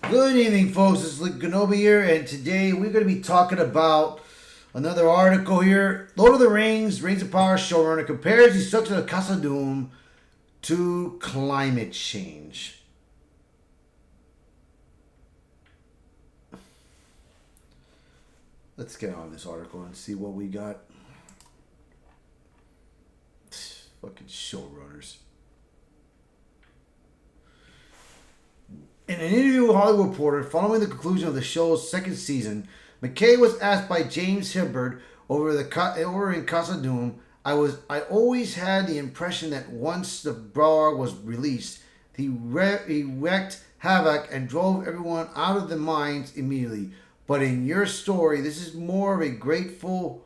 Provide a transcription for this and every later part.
Good evening, folks. It's Luke Kenobi here, and today we're going to be talking about another article here. Lord of the Rings, Rings of Power showrunner compares the destruction of Khazad to climate change. Let's get on this article and see what we got. Fucking showrunners. In an interview with Hollywood Reporter following the conclusion of the show's second season, McKay was asked by James Hibbard over in Casa Doom. I always had the impression that once the Balrog was released, he wreaked havoc and drove everyone out of the mines immediately. But in your story, this is more of a gradual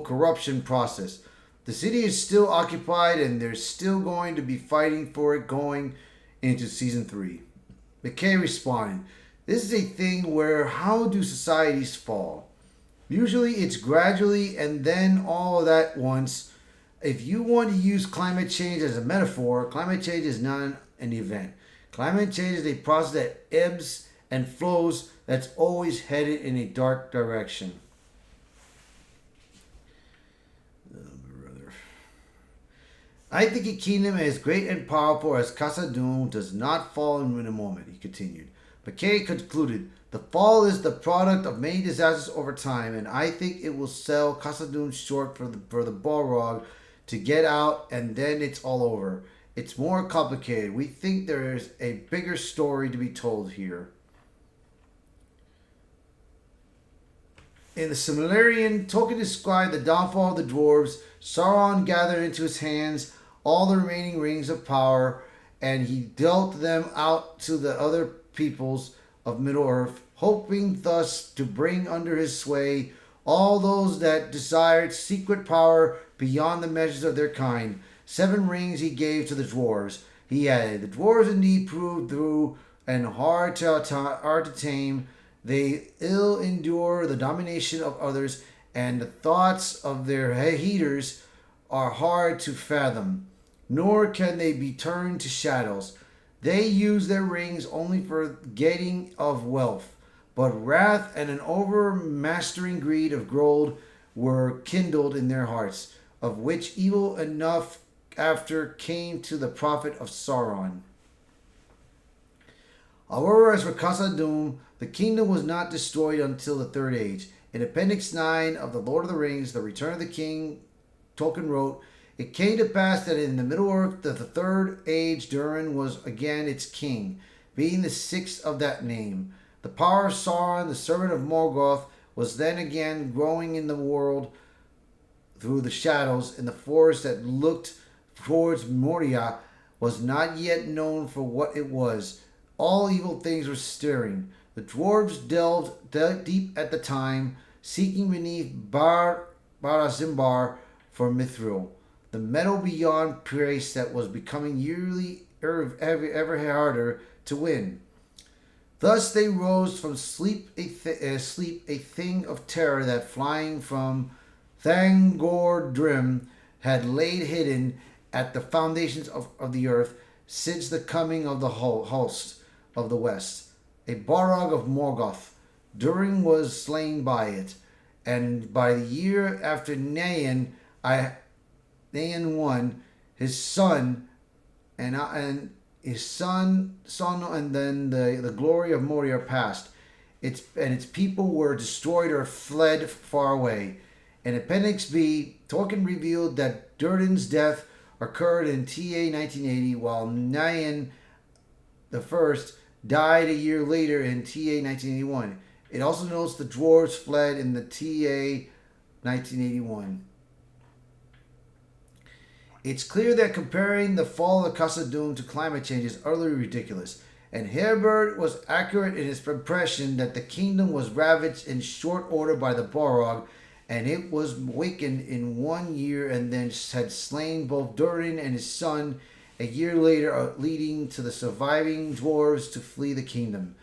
corruption process. The city is still occupied, and they're still going to be fighting for it going into season 3. McKay responded, "This is a thing where how do societies fall? Usually it's gradually and then all of that once. If you want to use climate change as a metaphor, climate change is not an event. Climate change is a process that ebbs and flows that's always headed in a dark direction." "I think a kingdom as great and powerful as Khazad does not fall in a moment," he continued. McKay concluded, "The fall is the product of many disasters over time, and I think it will sell Khazad short for the Balrog to get out, and then it's all over. It's more complicated. We think there is a bigger story to be told here." In the Silmarillion, Tolkien described the downfall of the dwarves. Sauron gathered into his hands all the remaining rings of power, and he dealt them out to the other peoples of Middle-earth, hoping thus to bring under his sway all those that desired secret power beyond the measures of their kind. 7 rings he gave to the dwarves. He added, "The dwarves indeed proved through and hard to tame. They ill endure the domination of others, and the thoughts of their heaters are hard to fathom. Nor can they be turned to shadows. They use their rings only for getting of wealth. But wrath and an overmastering greed of gold were kindled in their hearts, of which evil enough after came to the prophet of Sauron." However, as for Khazad the kingdom was not destroyed until the Third Age. In Appendix 9 of The Lord of the Rings, The Return of the King, Tolkien wrote, "It came to pass that in the Middle-earth that the Third Age Durin was again its king, being the 6th of that name. The power of Sauron, the servant of Morgoth, was then again growing in the world through the shadows, in the forest that looked towards Moria was not yet known for what it was. All evil things were stirring. The dwarves delved deep at the time, seeking beneath Barazimbar for Mithril, the metal beyond price that was becoming yearly ever harder to win. Thus they rose from sleep a thing of terror that flying from Thangor had laid hidden at the foundations of the earth since the coming of the host of the west, a Balrog of Morgoth. Durin was slain by it, and by the year after Nain won, his son and his son and then the glory of Moria passed. Its people were destroyed or fled far away." In Appendix B, Tolkien revealed that Durin's death occurred in TA 1980, while Nain the First died a year later in TA 1981. It also notes the dwarves fled in the TA 1981. "It's clear that comparing the fall of Khazad to climate change is utterly ridiculous, and Herbert was accurate in his impression that the kingdom was ravaged in short order by the Balrog, and it was wakened in 1 year and then had slain both Durin and his son a year later, leading to the surviving dwarves to flee the kingdom."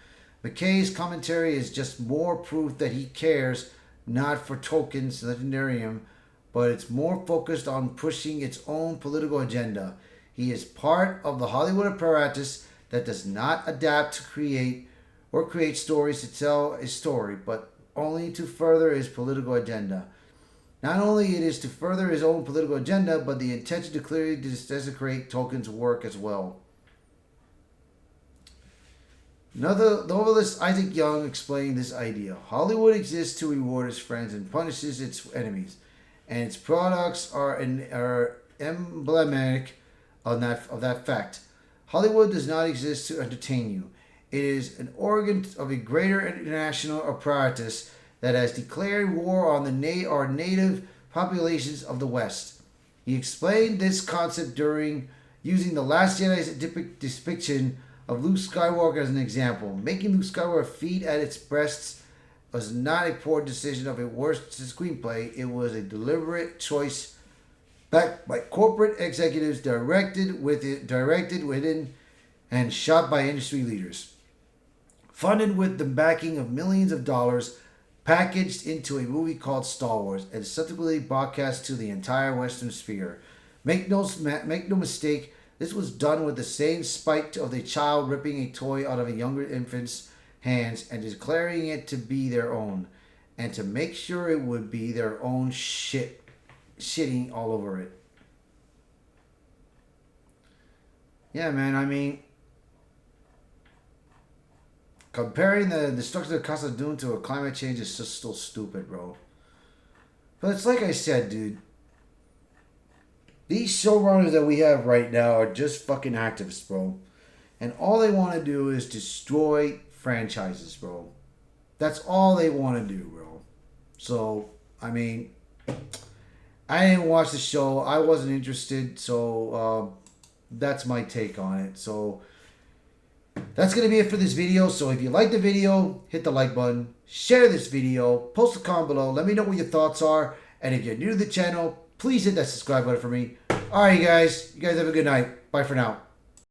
McKay's commentary is just more proof that he cares not for Tolkien's legendarium, but it's more focused on pushing its own political agenda. He is part of the Hollywood apparatus that does not adapt to create or create stories to tell a story, but only to further his political agenda. Not only it is to further his own political agenda, but the intention to clearly desecrate Tolkien's work as well. Another novelist Isaac Young explained this idea. Hollywood exists to reward its friends and punishes its enemies, and its products are emblematic of that fact. Hollywood does not exist to entertain you. It is an organ of a greater international apparatus that has declared war on our native populations of the West. He explained this concept during using the Last Jedi's depiction of Luke Skywalker as an example. Making Luke Skywalker feed at its breasts was not a poor decision of a worst screenplay. It was a deliberate choice backed by corporate executives, directed within, and shot by industry leaders. Funded with the backing of millions of dollars, packaged into a movie called Star Wars, and subsequently broadcast to the entire Western sphere. Make no mistake, this was done with the same spite of a child ripping a toy out of a younger infant's hands and declaring it to be their own, and to make sure it would be their own shitting all over it. Yeah, man, I mean, comparing the destruction of Khazad to a climate change is just still stupid, bro. But it's like I said, dude. These showrunners that we have right now are just fucking activists, bro. And all they want to do is destroy franchises, bro. That's all they want to do, bro. So, I mean, I didn't watch the show. I wasn't interested. So, that's my take on it. So, that's going to be it for this video. So, if you like the video, hit the like button. Share this video. Post a comment below. Let me know what your thoughts are. And if you're new to the channel, please hit that subscribe button for me. Alright, you guys. You guys have a good night. Bye for now.